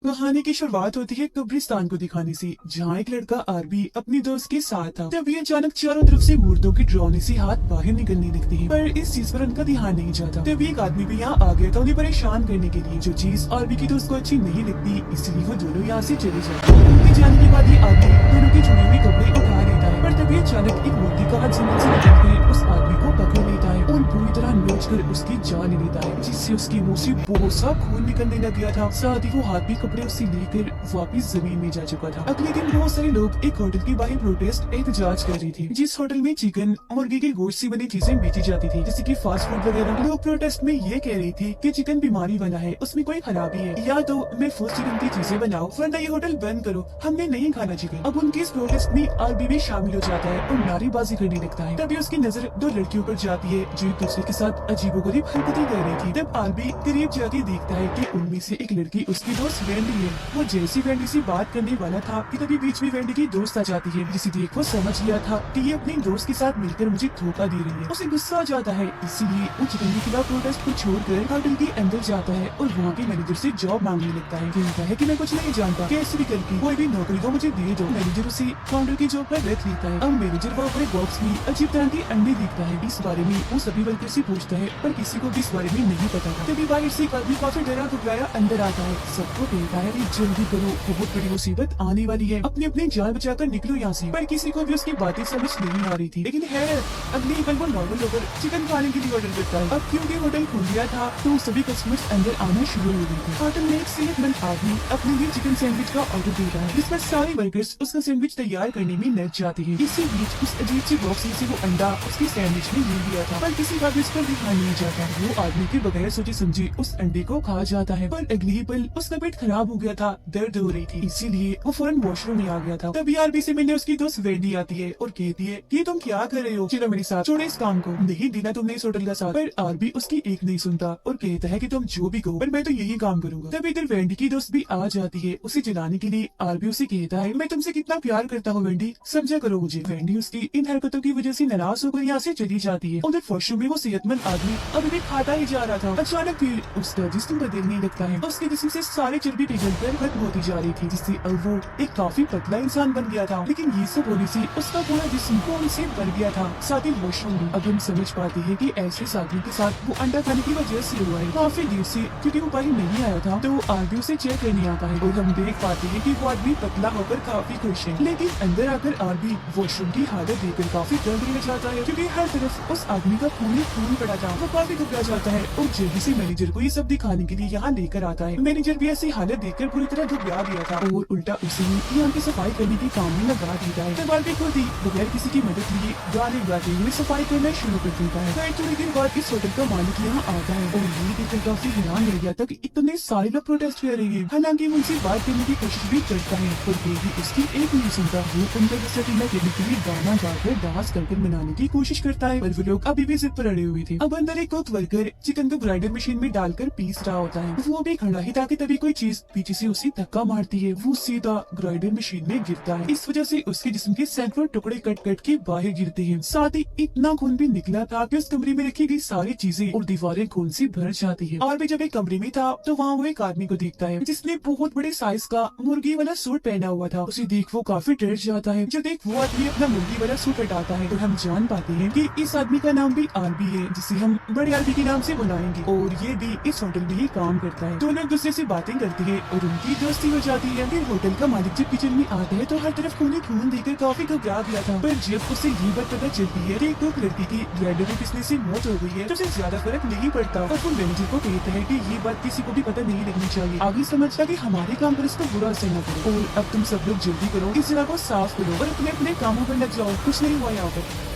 कहानी की शुरुआत होती है कब्रिस्तान को दिखाने से, जहाँ एक लड़का आरबी अपनी दोस्त के साथ था। तभी अचानक चारों तरफ से मुर्दों की डरावनी सी हाथ बाहर निकलने लगती है, पर इस चीज पर उनका ध्यान नहीं जाता। तभी एक आदमी भी यहाँ आ गया था उन्हें परेशान करने के लिए, जो चीज आरबी की दोस्त को अच्छी नहीं लगती, इसलिए वो दोनों यहाँ से चले जाते हैं। उनके जाने के बाद ये आदमी दोनों के चुने हुए कपड़े उठा लेता है, पर तभी अचानक एक मुर्दे का हाथ जमीन से निकलकर उस आदमी को पकड़ लेता है और पूरी तरह नोच कर उसकी जान ले लेता है, जिससे उसके मुंह से बहुत सा खून निकलने लग गया था। साथ ही वो हाथ भी कपड़े उससे लेकर वापिस जमीन में जा चुका था। अगले दिन बहुत सारे लोग एक होटल के बाहर प्रोटेस्ट एहतजाज कर रहे थे, जिस होटल में चिकन मुर्गी के गोश्त से बनी चीजें बेची जाती थी, जैसे कि फास्ट फूड वगैरह। लोग प्रोटेस्ट में ये कह रहे थे कि चिकन बीमारी वाला है, उसमें कोई खराबी है, या तो महफूज चिकन की चीजें बनाओ वरना ये होटल बंद करो, हमने नहीं खाना चिकन। अब उनके इस प्रोटेस्ट में आरबी भी शामिल हो जाता है और नारेबाजी करने लगता है। तभी उसकी नजर दो लड़कियों पर जाती है जो एक दूसरे के साथ अजीबोगरीब हरकतें कर रही थी। तब आरबी करीब जाके देखता है कि उनमें से एक लड़की उसकी दोस्त वेंडी है। वो जैसी वेंडी से बात करने वाला था कि तभी बीच में वेंडी की दोस्त आ जाती है, जिसे देख वो समझ लिया था कि ये अपनी दोस्त के साथ मिलकर मुझे धोखा दे रही है। उसे गुस्सा आ जाता है, इसीलिए वो चिकन के खिलाफ प्रोटेस्ट को छोड़कर होटल के अंदर जाता है और वहाँ के मैनेजर से जॉब मांगने लगता है। कहता है कि मैं कुछ नहीं जानता, कैसे भी करके कोई भी नौकरी तो मुझे दे दो। मैनेजर उसे काउंटर की जॉब पर रख लेता है। अब मैनेजर वो अपने बॉक्स में अजीब तरह के अंडे देखता है। इस बारे में वो सभी वर्कर से पूछता है, पर किसी को भी इस बारे में नहीं पता था। तभी बाहर से एक आदमी काफी डरा घबराया अंदर आता है, सबको कहता है कि जल्दी करो, बहुत बड़ी मुसीबत आने वाली है, अपनी अपनी जान बचाकर निकलो यहाँ से। पर किसी को भी उसकी बातें समझ नहीं आ रही थी। लेकिन है अगली पल वो नॉर्मल होकर चिकन खाने के लिए ऑर्डर करता है। अब क्योंकि होटल खुल गया था तो सभी कस्टमर्स अंदर आना शुरू हो गए थे। होटल में एक सेहतमंद आदमी अपने लिए चिकन सैंडविच का ऑर्डर देता है, जिसमें सारे वर्कर्स उसका सैंडविच तैयार करने में लग जाते हैं। इसी बीच उस अजीब सी बॉक्स से वो अंडा उसके सैंडविच में ले लिया था, पर किसी का भी उस पर ध्यान नहीं जाता। वो आदमी के बगैर सोचे समझे उस अंडे को खा जाता है, पर अगली पल उसका पेट खराब हो गया था, दर्द हो रही थी, इसीलिए वो फौरन वॉशरूम में आ गया था। तभी आरबी से मिलने उसकी दोस्त वेंडी आती है और कहती है कि तुम क्या कर रहे हो, चलो मेरे साथ, छोड़ो इस काम को, नहीं देना तुमने इस होटल का साथ। पर आरबी उसकी एक नहीं सुनता और कहता है कि तुम जो भी कहो पर मैं तो यही काम करूंगा। तभी इधर वेंडी की दोस्त भी आ जाती है उसे जलाने के लिए। आरबी उसे कहता है मैं तुमसे कितना प्यार करता हूँ वेंडी, समझा करो मुझे। वेंडी उसकी इन हरकतों की वजह से नाराज होकर यहाँ से चली जाती है। उधर वॉशरूम में वो सेहतमंद आदमी अभी भी खाता ही जा रहा था। अचानक फिर उसका जिस्म बदलने लगता है, उसके जिस्म से सारी चर्बी पिघलकर खत्म होती जा रही थी, जिससे अब वो एक काफी पतला इंसान बन गया था। लेकिन ये सब होने से उसका पूरा जिस्म खून से भर गया था, साथ ही वॉशरूम भी। अब हम समझ पाते हैं कि ऐसे आदमी के साथ वो अंडा खाने की वजह से हुआ है। काफी देर से क्योंकि वो बाहर नहीं आया था तो आरबी उसे चेक करने आता है और हम देख पाते हैं कि वो आदमी पतला होकर काफी खुश है। लेकिन अंदर आकर आरबी वॉशरूम की हालत देखकर काफी डरने लग जाता है, क्योंकि हर तरफ उस आदमी का खून ही खून पड़ा था। वो काफी घबरा जाता है और जल्दी से मैनेजर को ये सब दिखाने के लिए यहाँ लेकर आता है। मैनेजर भी ऐसी हालत देखकर पूरी तरह घबरा गया था और उल्टा उसे यहाँ की सफाई करने के काम में लगा देता है। तब आरबी खुद ही बगैर किसी की मदद लिए गाने गाते हुए सफाई करना शुरू कर देता है। फिर थोड़ी देर बाद इस होटल का मालिक यहाँ आता है और ये देखकर काफी हैरान रह गया था कि इतने सारे लोग प्रोटेस्ट कर रहे हैं। हालांकि वो उनसे बात करने की कोशिश भी करता है और फिर भी उसकी एक नहीं सुनता। वो उनका गुस्सा ठंडा करने के लिए गाना गाकर डांस करके मनाने की कोशिश करता है, पर वो लोग अभी भी जिद पर अड़े हुए थे। अब अंदर एक कुक वर्कर चिकन को ग्राइंडर मशीन में डालकर पीस रहा होता है। वो भी खड़ा ही ताकि तभी कोई चीज पीछे से उसे धक्का मारती है, वो सीधा ग्राइंडर मशीन में गिरता है। इस वजह से उसके जिस्म के सैकड़ों टुकड़े कट कट के बाहर गिरते हैं। साथ ही इतना खून भी निकला था कि उस कमरे में रखी गई सारी चीजें और दीवारें खून से भर जाती है। और भी जब एक कमरे में था तो वहाँ वो एक आदमी को देखता है जिसने बहुत बड़े साइज का मुर्गी वाला सूट पहना हुआ था। उसे देख वो काफी डर जाता है। जो देख वो आदमी अपना मुर्गी वाला सूट हटाता है तो हम जान पाते हैं कि इस आदमी का नाम भी आरबी है, जिसे हम बड़े आरबी के नाम से बुलाएंगे, और ये भी इस होटल में ही काम करता है। दोनों एक दूसरे से बातें करते हैं और उनकी दोस्ती हो जाती है। फिर होटल का मालिक जब किचन में आता है तो हर तरफ खून ही खून देखकर काफी घबरा गया था, पर जब उसे ये बात पता चलती है कि एक लड़की की ग्राइंडर में पिसने से मौत हो गई है तो उसे ज्यादा फर्क नहीं पड़ता और वो मैनेजर को कहता है कि ये बात किसी को भी पता नहीं लगनी चाहिए। आगे समझता कि हमारे काम पर इसको बुरा असर न करो और अब तुम सब लोग जल्दी करो, इस जगह को साफ करो और अपने अपने कामों पर लग जाओ, कुछ नहीं हुआ यहाँ पर।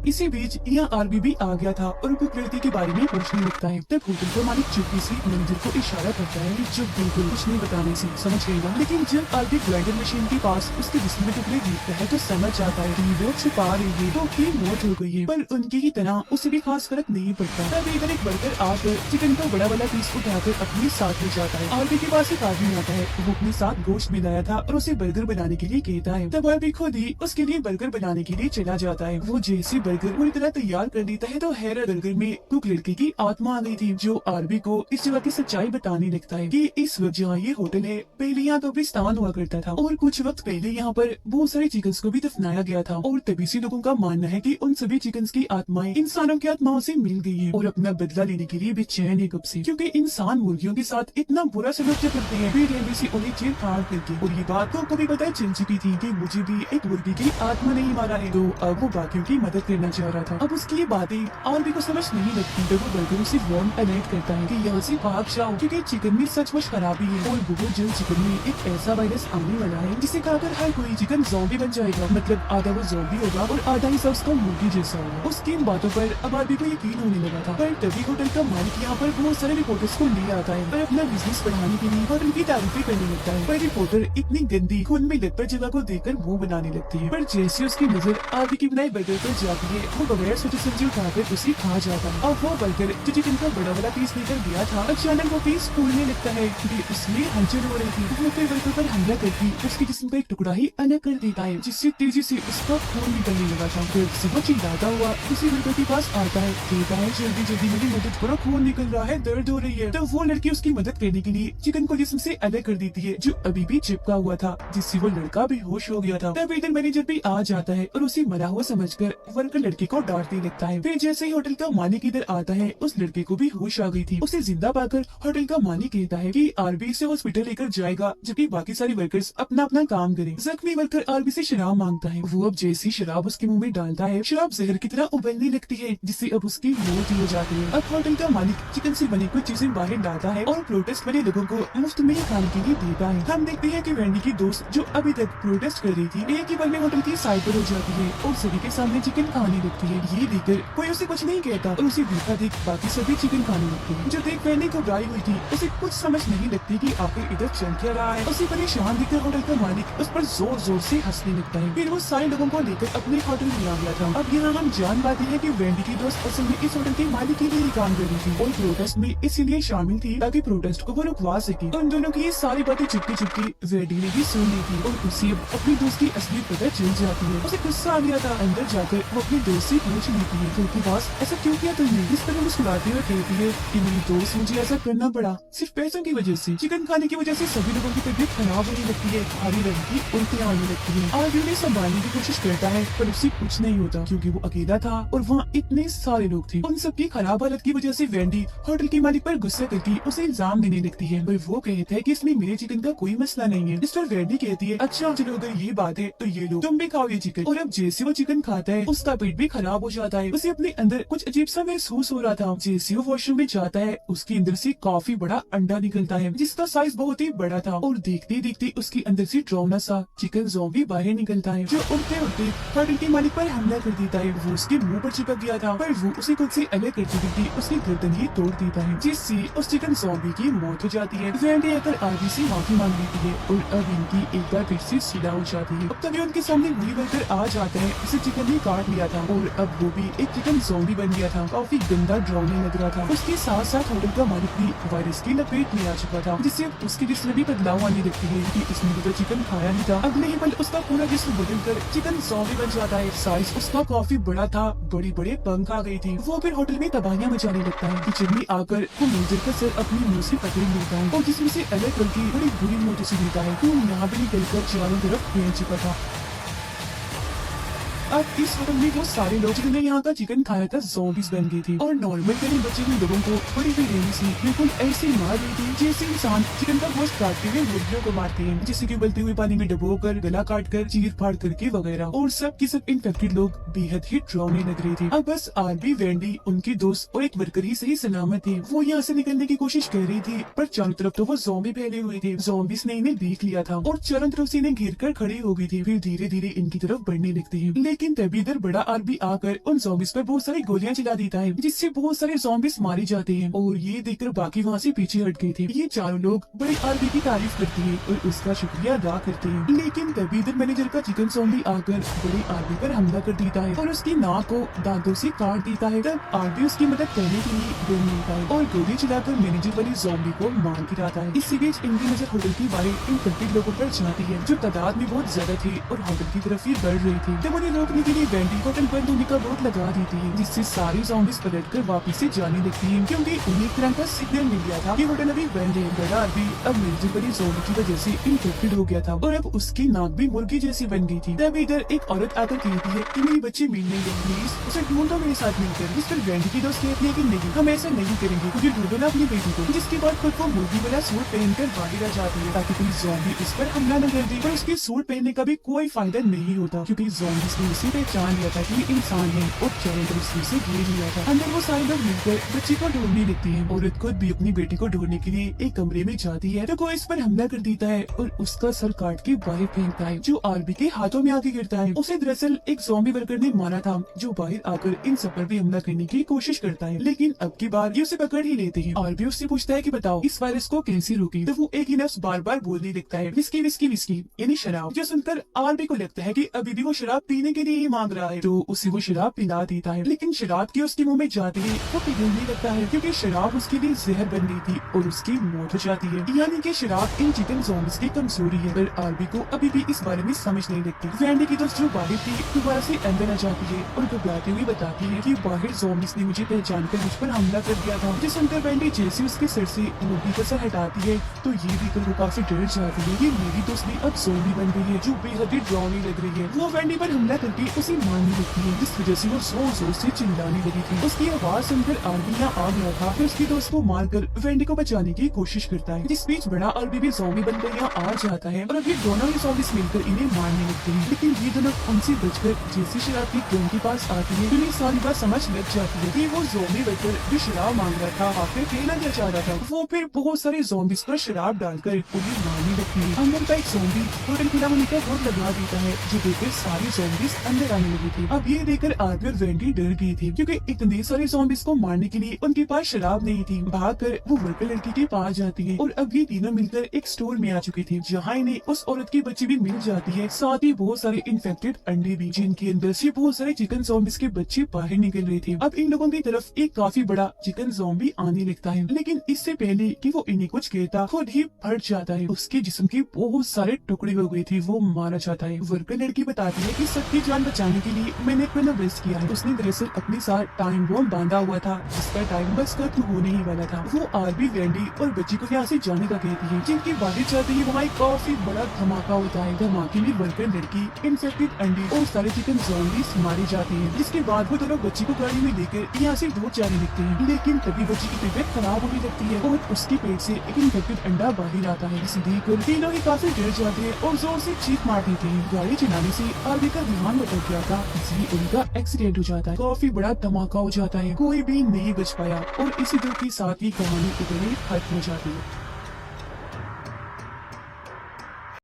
इसी बीच यहाँ आरबी भी आ गया था और उनको लड़की के बारे में पूछने लगता है। तब होटल का मालिक चुप्पी से मैनेजर को इशारा करता है कि चुप, बिल्कुल कुछ नहीं बताने से, समझ गई ना। लेकिन जब आरबी ग्राइंडर मशीन के पास उसके जिस्म में टुकड़े देखता है तो समझ आता है कि वो छुपा रही है, तो उसकी मौत हो गई है, पर उनकी ही तरह उसे भी खास फर्क नहीं पड़ता। तब इधर एक वर्कर आकर चिकन का बड़ा वाला पीस उठाकर अपने साथ ले जाता है। आरबी के पास एक आदमी आता है, वो अपने साथ गोश्त भी लाया था और उसे बर्गर बनाने के लिए कहता है। तब आरबी खुद ही उसके लिए बर्गर बनाने के लिए चला जाता है। वो जैसे बर्गर पूरी तरह तैयार कर देता है तो हेरा बर्गर में कुक लड़के की आत्मा आ गई थी, जो आरबी को इस जगह की सच्चाई बताने लगता है कि इस वक्त जहाँ ये होटल है पहले यहाँ कब्रिस्तान हुआ करता था और कुछ वक्त पहले यहाँ पर बहुत सारे चिकन्स को भी दफनाया गया था और तभी से लोगों का मानना है कि उन सभी चिकन्स की आत्माएं इंसानों की आत्माओं से मिल गई है और अपना बदला लेने के लिए बेचैन है कब से, क्योंकि इंसान मुर्गियों के साथ इतना बुरा सलूक जब करते हैं फिर रेलवे से उन्हें चीर फाड़ करके। और ये बात तो कभी पता चल चुकी थी कि मुझे भी एक मुर्गी की आत्मा नहीं मारा है, तो अब वो बाकियों की मदद करना चाह रहा था। अब उसकी ये बातें आरबी को समझ नहीं लगती तो वो बर्गर उसे वार्न अलर्ट करता है कि यहाँ से भाग जाओ क्योंकि चिकन में सचमुच खराबी है और बहुत जल्द चिकन में एक ऐसा वायरस आने वाला है जिसे खाकर हर कोई चिकन ज़ॉम्बी बन जाएगा, मतलब आधा वो ज़ॉम्बी होगा और आधा ही सब उसका मुर्गी जैसा होगा। उसकी इन बातों पर अब आरबी को यकीन होने लगा था, पर तभी होटल का मालिक यहाँ पर बहुत सारे रिपोर्टर्स को ले आता है और अपना बिजनेस बढ़ाने के लिए होटल की तारीफें करने लगता है। पर रिपोर्टर इतनी गंदी खून में लथपथ जगह को देखकर मुंह बनाने लगती है, पर जैसे उसकी नजर आरबी की बनाए बर्गर पर जाती है वो बगैर सोचे समझे उठाकर उसे खा जाता है। अब वो बर्गर जो चिकन का बड़ा वाला पीस लेकर गया था अचानक वो पीस फूलने लगता है क्योंकि उसमें हलचल हो रही थी। वो फिर बर्गर पर हमला करके उसके जिस्म का एक टुकड़ा ही अलग कर देता है जिससे तेजी से उसका खून निकलने लगा था। फिर से वो चिल्लाता हुआ उसी बर्गर के पास आता है, कहता है जल्दी जल्दी मेरी मदद करो, खून निकल रहा है, दर्द हो रही है। तो वो लड़की उसकी मदद करने के लिए चिकन को जिस्म से अलग कर देती है जो अभी भी चिपका हुआ था, जिससे वो लड़का बेहोश हो गया था। तब इधर मैनेजर भी आ जाता है और उसे मरा हुआ समझकर वर्कर लड़के को डांटने लगता है। फिर जैसे ही होटल का मालिक इधर आता है उस लड़के को भी होश आ गई थी। उसे जिंदा पाकर होटल का मालिक कहता है कि आरबी से हॉस्पिटल लेकर जाएगा जबकि बाकी सारे वर्कर्स अपना अपना काम करें। जख्मी वर्कर आरबी से शराब मांगता है, वो अब जैसी शराब उसके मुंह में डालता है शराब जहर की तरह उबलने लगती है जिससे अब उसकी मौत हो जाती है। अब होटल का मालिक चिकन से बनी कुछ चीजें बाहर डालता है और प्रोटेस्ट वाले लोगों को मुफ्त में खाने के लिए देता है। हम देखते हैं कि वेंडी की दोस्त जो अभी तक प्रोटेस्ट कर रही थी एक ही पल में होटल की साइड पर हो जाती है और सभी के सामने चिकन खाने लगती है। ये देखकर कोई उसे कुछ नहीं कहता और उसे भूखा देख बाकी सभी चिकन खाने लगते हैं। जो देख वेंडी घबराई हुई थी उसे कुछ समझ नहीं लगती कि आखिर इधर चल क्या रहा है। उसे परेशान देखकर होटल का मालिक उस पर जोर जोर से हंसने लगता है। फिर वो सारे लोगों को लेकर अपने होटल में आ गया था। अब यहाँ हम जान पाते हैं कि वेंडी की दोस्त असल में इस होटल के मालिक के लिए ही काम कर रही थी और प्रोटेस्ट में इसीलिए शामिल थी ताकि प्रोटेस्ट को वो रुकवा सके। उन दोनों की ये सारी बातें चुपके चुपके वेंडी ने भी सुन ली थी और उसे अपनी दोस्त की असली पता चल जाती है। उसे गुस्सा आ गया था, अंदर जाकर वो अपनी दोस्त से पूछ लेती है क्योंकि बॉस ऐसा क्यों किया तुमने। इस तरह मुस्कुराते हुए कहती है कि मेरी दोस्त मुझे ऐसा करना पड़ा सिर्फ पैसों की वजह से। चिकन खाने की वजह से सभी लोगों की तबीयत खराब होने लगती है, भारी रंग की उल्टियाँ आने लगती है। आरबी उन्हें संभालने की कोशिश करता है पर उससे कुछ नहीं होता क्योंकि वो अकेला था और वहाँ इतने सारे लोग थे। उन सबकी खराब हालत की वजह से वेंडी होटल के मालिक पर गुस्सा करके उसे इल्जाम देने लगती है पर वो कहता है कि इसमें मेरे चिकन का कोई मसला नहीं है। इस पर वेंडी कहती है अच्छा चलो अगर ये बात है तो ये लो तुम भी खाओ ये चिकन। और अब जैसे वो चिकन खाता है उसका पेट भी खराब हो जाता है। उसे अपने अंदर कुछ अजीब सा महसूस हो रहा था। जैसे वो वॉशरूम में जाता है उसके अंदर से काफी बड़ा अंडा निकलता है जिसका साइज बहुत ही बड़ा था और देखते देखते उसके अंदर से ड्रोना सा चिकन ज़ॉम्बी बाहर निकलता है जो उड़ते उड़ते होटल के मालिक पर हमला कर देता है। वो उसके मुंह पर चिपक गया था पर वो उसे खुद से अलग करते करते उसकी गर्दन ही तोड़ देता है जिससे उस चिकन ज़ॉम्बी की मौत हो जाती है। वेंडी आकर आरबी से माफी मांग लेती है और अब इनकी एक बार फिर से सुलह हो जाती है। अब तभी उनके सामने वही वर्कर आ जाता है, उसे चिकन ने काट लिया था और अब वो भी एक चिकन ज़ॉम्बी बन गया था, काफी गंदा डरावने लग रहा था। उसके साथ साथ होटल का मालिक भी वायरस की लपेट में आ चुका था जिससे अब उसके जिस्म में भी बदलाव आने लगती है कि इसने भी तो चिकन खाया नहीं था। अगले ही पल उसका पूरा जिस्म बदल कर चिकन ज़ॉम्बी बन जाता है। साइज उसका काफी बड़ा था, बड़ी बड़े पंख आ गई थी। वो फिर होटल में तबाहियां मचाने लगता है। किचन में आकर वो मेजर का सर अपने मुंह से पकड़ लेता है और जिसमें से अलग करके बड़ी बुरी मौत से मिलता है। वो यहाँ भी निकलकर चारों तरफ फैल चुका था। अब इस होटल में वो सारे लोग जिन्होंने यहाँ का चिकन खाया था ज़ॉम्बीज बन गई थी और नॉर्मल गरीब बचे हुए लोगों को बड़ी बेरहमी से बिल्कुल ऐसे मार रही थी जैसे इंसान चिकन का गोश्त काटते हुए मुर्गियों को मारते हैं, जैसे कि उबलते हुए पानी में डुबोकर गला काट कर चीर फाड़ करके वगैरह। और सब की सब इन्फेक्टेड लोग बेहद ही डरावने लग रहे थे। अब बस आरबी, वेंडी, उनकी दोस्त और एक वर्कर ही सही सलामत थे। वो यहाँ से निकलने की कोशिश कर रही थी पर चारों तरफ तो वो ज़ॉम्बी फैले हुए थे। ज़ॉम्बीज ने इन्हें देख लिया था और चारों तरफ से इन्हें घेर कर खड़ी हो गई थी। फिर धीरे धीरे इनकी तरफ बढ़ने लगते हैं लेकिन तभी इधर बड़ा आरबी आकर उन ज़ॉम्बीज पर बहुत सारी गोलियां चला देता है जिससे बहुत सारे ज़ॉम्बीज मारे जाते हैं और ये देखकर बाकी वहाँ से पीछे हट गए थे। ये चारों लोग बड़े आरबी की तारीफ करते हैं और उसका शुक्रिया अदा करते हैं। लेकिन तभी इधर मैनेजर का चिकन ज़ॉम्बी आकर बड़े आरबी पर हमला कर देता है और उसकी नाक को दांतों से काट देता है। तब आरबी उसकी मदद करने के लिए दौड़ मिलता है और गोली चलाकर मैनेजर वाली ज़ॉम्बी को मार गिराता है। इसी बीच इनकी नजर होटल के बाहर इन्फेक्टेड लोगों पर जाती है जो तादाद में बहुत ज्यादा थे और होटल की तरफ ही बढ़ रहे थे। जब उन्हें लोग रोकने के लिए वेंडी होटल बंद होने का बोर्ड लगा देती है, जिससे सारी ज़ॉम्बीज़ पलटकर वापस से जाने लगती है, क्योंकि उन्हें एक तरह का सिग्नल मिल गया था कि होटल अभी बंद है। बड़ा आरबी अब मिर्जी बड़ी ज़ॉम्बी की वजह से इन्फेक्टेड हो गया था और अब उसकी नाक भी मुर्गी जैसी बन गई थी। तब इधर एक औरत आकर कहती है कि मेरी बच्ची मिल नहीं गई, प्लीज उसे ढूंढो मेरे साथ मिलकर। इस पर वेंडी की दोस्त कहती है कि नहीं, हम ऐसा नहीं करेंगे, मुझे ढूंढो ना अपनी बेटी को। जिसके बाद खुद को मुर्गी वाला सूट पहनकर बाहर आ जाती है ताकि कोई ज़ॉम्बी उस पर हमला न कर दे। पर उसके सूट पहनने का भी कोई फायदा नहीं होता, क्योंकि ज़ॉम्बीज़ ने उसे पहचान लिया था कि इंसान है और चारों तरफ से उसे घेर लिया था। अंदर वो सारे लोग मिलकर बच्ची को ढूंढने लगती है। औरत खुद भी अपनी बेटी को ढूंढने के लिए एक कमरे में जाती है तो कोई इस पर हमला कर देता है और उसका सर काट के बाहर फेंकता है, जो आरबी के हाथों में आके गिरता है। उसे दरअसल एक ज़ॉम्बी वर्कर ने मारा था, जो बाहर आकर इन सब पर भी हमला करने की कोशिश करता है, लेकिन अब की बार ये उसे पकड़ ही लेते हैं। आरबी उससे पूछता है कि बताओ इस वायरस को कैसे रोके, तो वो एक ही लफ्ज बार बार बोलने लगता है, विस्की विस्की विस्की, यानी शराब। जो सुनकर आरबी को लगता है कि अभी भी वो शराब पीने के लिए ही मांग रहा है, तो उसे वो शराब पिला देता है। लेकिन शराब की उसके मुंह में जाते ही वो पिघलने लगता है, क्योंकि शराब उसके लिए जहर बन गई थी और उसकी मौत हो जाती है। यानी कि शराब इन चिकन ज़ॉम्बीज़ की कमजोरी है, पर आरबी को अभी भी इस बारे में समझ नहीं लगती। वेंडी की दोस्त जो बाहर थी दोबारा से अंदर आ जाती है और घबराते हुए बताती है कि बाहर ज़ॉम्बीज़ ने मुझे पहचान कर मुझ पर हमला कर दिया था। जिस सुनकर वेंडी जैसे उसके सिर से मुर्गी का सर हटाती है तो ये देखकर वो काफी डर जाती है कि मेरी दोस्त भी अब ज़ॉम्बी बन गई है, जो बेहद ही डरावनी लग रही है। वो वेंडी पर हमला करके उसे मारने लगती है, जिस वजह से वो जोर जोर से चिल्लाने लगी थी। उसकी आवाज सुनकर आरबी यहाँ आ गया था, फिर उसकी दोस्त को मारकर वेंडी को बचाने की कोशिश करता है। जिस बीच बड़ा आरबी भी ज़ॉम्बी बनकर यहाँ आ जाता है और अब ये दोनों ही ज़ॉम्बीज़ मिलकर इन्हें मारने लगते हैं, लेकिन ये दोनों उनसे बचकर जैसे शराब की क्यों के पास आती है, उन्हें सारी बात समझ लग जाती है कि वो ज़ॉम्बी बनकर जो शराब मांग रहा था आखिर कहना क्या चाह रहा था। वो फिर बहुत सारे ज़ॉम्बीज़ पर शराब डालकर उन्हें मारने लगती है। अंदर का एक ज़ॉम्बी होटल खुला होने का बोर्ड लगा देता है, जो देखकर सारे ज़ॉम्बीज़ अंदर आने लगे थे। अब ये देखकर आरबी और वेंडी डर गई थी, क्योंकि इतने सारे ज़ॉम्बीज़ को मारने के लिए उनके पास शराब नहीं थी। भागकर वो वर्कर लड़की के पास जाती है और अब ये तीनों मिलकर एक स्टोर में आ चुके थे, जहाँ इन्हें उस औरत की बच्ची भी मिल जाती है, साथ ही बहुत सारे इन्फेक्टेड अंडे भी, जिनके अंदर से बहुत सारे चिकन ज़ॉम्बीज़ के बच्चे बाहर निकल रहे थे। अब इन लोगों की तरफ एक काफी बड़ा चिकन ज़ॉम्बी आने लगता है, लेकिन इससे पहले कि वो इन्हें कुछ कहता खुद ही फट जाता है। उसके जिस्म के बहुत सारे टुकड़े हो गए थे, वो मारा जाता है। वर्कर लड़की बताती है कि सबकी जान बचाने के लिए मैंने एक बंदोबस्त किया है। उसने दरअसल अपने साथ टाइम बॉम्ब बांधा हुआ था, जिसका टाइम बस खत्म होने ही वाला था। वो आरबी, वेंडी और बच्ची को यहाँ से जाने का कहती है, जिनकी बाहर जाते ही वहाँ एक काफी बड़ा धमाका होता है। धमाके में वर्कर लड़की, इन्फेक्टेड अंडे और सारे चिकन ज़ॉम्बीज़ मारे जाते हैं। जिसके बाद वो दोनों बच्ची को गाड़ी में लेकर यहाँ से दूर जाने लगते हैं, लेकिन तभी बच्ची की तबीयत खराब होने लगती है और उसके पेट से एक इन्फेक्टेड अंडा बाहर आता है। इसे देखकर तीनों ही काफी डर जाते हैं और जोर से चीख मार देते हैं। गाड़ी चलाने से आरबी का ध्यान भटक गया था, इसलिए उनका एक्सीडेंट हो जाता है। काफी बड़ा धमाका हो जाता है, कोई भी नहीं बच पाया और इसी दुख के साथ ही कहानी इतनी खत्म हो जाती है।